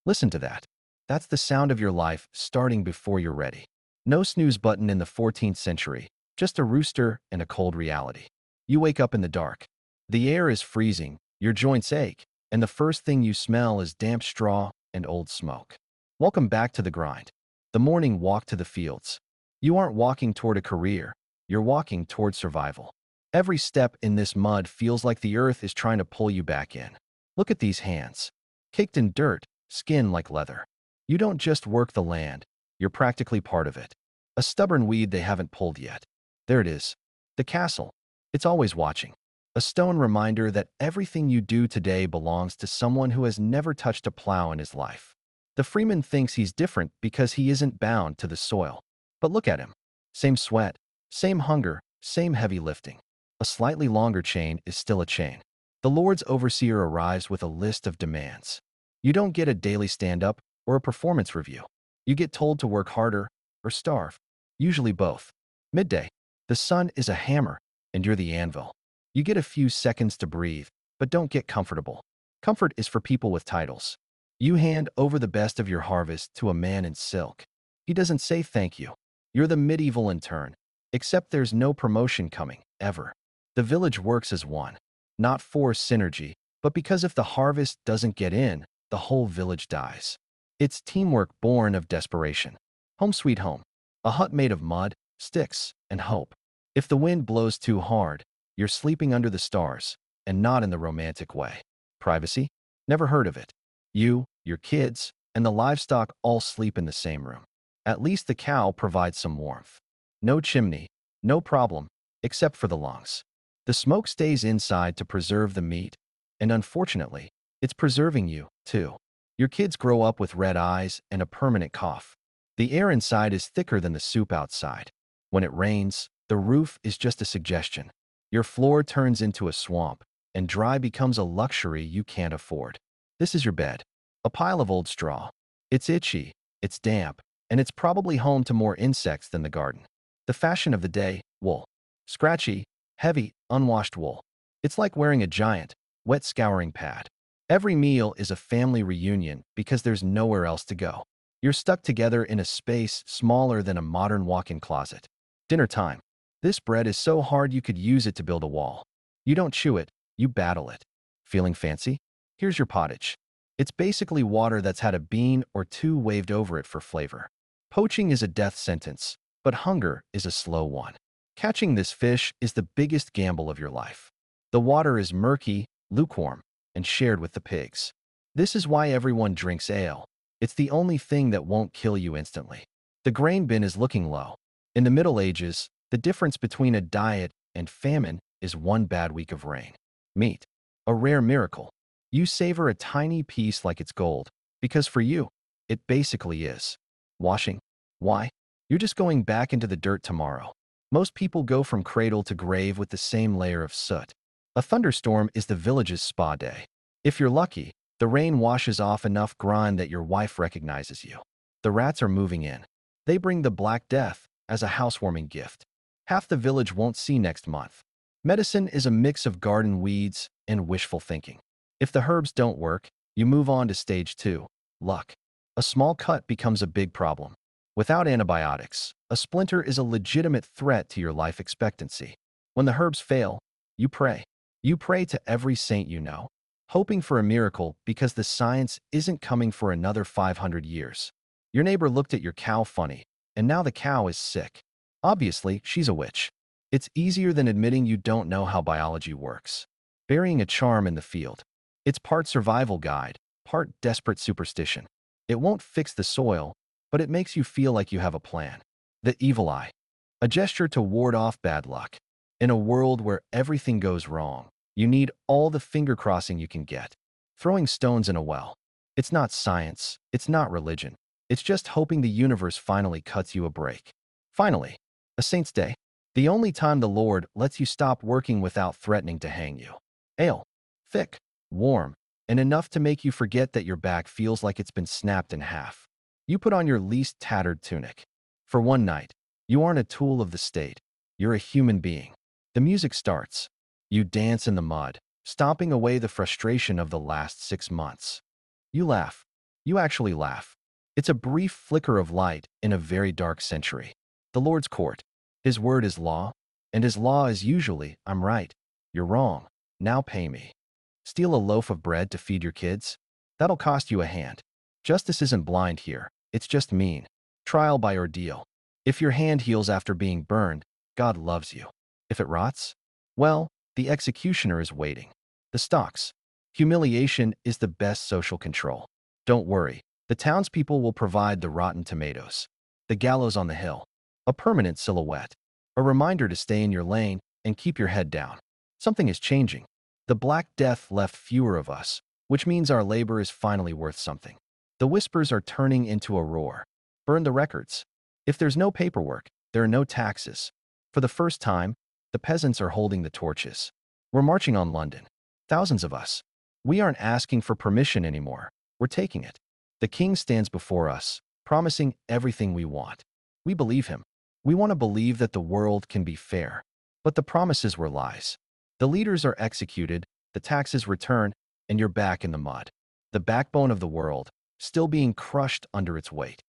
Listen to that. That's the sound of your life starting before you're ready. No snooze button in the 14th century, just a rooster and a cold reality. You wake up in the dark. The air is freezing, your joints ache, and the first thing you smell is damp straw and old smoke. Welcome back to the grind. The morning walk to the fields. You aren't walking toward a career, you're walking toward survival. Every step in this mud feels like the earth is trying to pull you back in. Look at these hands. Caked in dirt, skin like leather. You don't just work the land, you're practically part of it. A stubborn weed they haven't pulled yet. There it is. The castle. It's always watching. A stone reminder that everything you do today belongs to someone who has never touched a plow in his life. The freeman thinks he's different because he isn't bound to the soil. But look at him. Same sweat, same hunger, same heavy lifting. A slightly longer chain is still a chain. The Lord's overseer arrives with a list of demands. You don't get a daily stand-up or a performance review. You get told to work harder or starve. Usually both. Midday. The sun is a hammer, and you're the anvil. You get a few seconds to breathe, but don't get comfortable. Comfort is for people with titles. You hand over the best of your harvest to a man in silk. He doesn't say thank you. You're the medieval intern, except there's no promotion coming, ever. The village works as one, not for synergy, but because if the harvest doesn't get in, the whole village dies. It's teamwork born of desperation. Home sweet home. A hut made of mud, sticks, and hope. If the wind blows too hard, you're sleeping under the stars, and not in the romantic way. Privacy? Never heard of it. You, your kids, and the livestock all sleep in the same room. At least the cow provides some warmth. No chimney, no problem, except for the lungs. The smoke stays inside to preserve the meat, and unfortunately, it's preserving you, too. Your kids grow up with red eyes and a permanent cough. The air inside is thicker than the soup outside. When it rains, the roof is just a suggestion. Your floor turns into a swamp, and dry becomes a luxury you can't afford. This is your bed. A pile of old straw. It's itchy, it's damp, and it's probably home to more insects than the garden. The fashion of the day, wool. Scratchy, heavy, unwashed wool. It's like wearing a giant, wet scouring pad. Every meal is a family reunion because there's nowhere else to go. You're stuck together in a space smaller than a modern walk-in closet. Dinner time. This bread is so hard you could use it to build a wall. You don't chew it, you battle it. Feeling fancy? Here's your pottage. It's basically water that's had a bean or two waved over it for flavor. Poaching is a death sentence, but hunger is a slow one. Catching this fish is the biggest gamble of your life. The water is murky, lukewarm, and shared with the pigs. This is why everyone drinks ale. It's the only thing that won't kill you instantly. The grain bin is looking low. In the Middle Ages, the difference between a diet and famine is one bad week of rain. Meat. A rare miracle. You savor a tiny piece like it's gold, because for you, it basically is. Washing. Why? You're just going back into the dirt tomorrow. Most people go from cradle to grave with the same layer of soot. A thunderstorm is the village's spa day. If you're lucky, the rain washes off enough grime that your wife recognizes you. The rats are moving in. They bring the Black Death as a housewarming gift. Half the village won't see next month. Medicine is a mix of garden weeds and wishful thinking. If the herbs don't work, you move on to stage 2, luck. A small cut becomes a big problem. Without antibiotics, a splinter is a legitimate threat to your life expectancy. When the herbs fail, you pray. You pray to every saint you know, hoping for a miracle because the science isn't coming for another 500 years. Your neighbor looked at your cow funny, and now the cow is sick. Obviously, she's a witch. It's easier than admitting you don't know how biology works. Burying a charm in the field. It's part survival guide, part desperate superstition. It won't fix the soil, but it makes you feel like you have a plan. The evil eye. A gesture to ward off bad luck. In a world where everything goes wrong, you need all the finger crossing you can get. Throwing stones in a well. It's not science, it's not religion. It's just hoping the universe finally cuts you a break. Finally, a saint's day. The only time the Lord lets you stop working without threatening to hang you. Ale. Thick, warm, and enough to make you forget that your back feels like it's been snapped in half. You put on your least tattered tunic. For one night, you aren't a tool of the state. You're a human being. The music starts. You dance in the mud, stomping away the frustration of the last 6 months. You laugh. You actually laugh. It's a brief flicker of light in a very dark century. The Lord's court. His word is law, and his law is usually, I'm right, you're wrong, now pay me. Steal a loaf of bread to feed your kids? That'll cost you a hand. Justice isn't blind here, it's just mean. Trial by ordeal. If your hand heals after being burned, God loves you. If it rots, well, the executioner is waiting. The stocks. Humiliation is the best social control. Don't worry, the townspeople will provide the rotten tomatoes. The gallows on the hill. A permanent silhouette. A reminder to stay in your lane and keep your head down. Something is changing. The Black Death left fewer of us, which means our labor is finally worth something. The whispers are turning into a roar. Burn the records. If there's no paperwork, there are no taxes. For the first time, the peasants are holding the torches. We're marching on London. Thousands of us. We aren't asking for permission anymore. We're taking it. The king stands before us, promising everything we want. We believe him. We want to believe that the world can be fair. But the promises were lies. The leaders are executed, the taxes return, and you're back in the mud. The backbone of the world, still being crushed under its weight.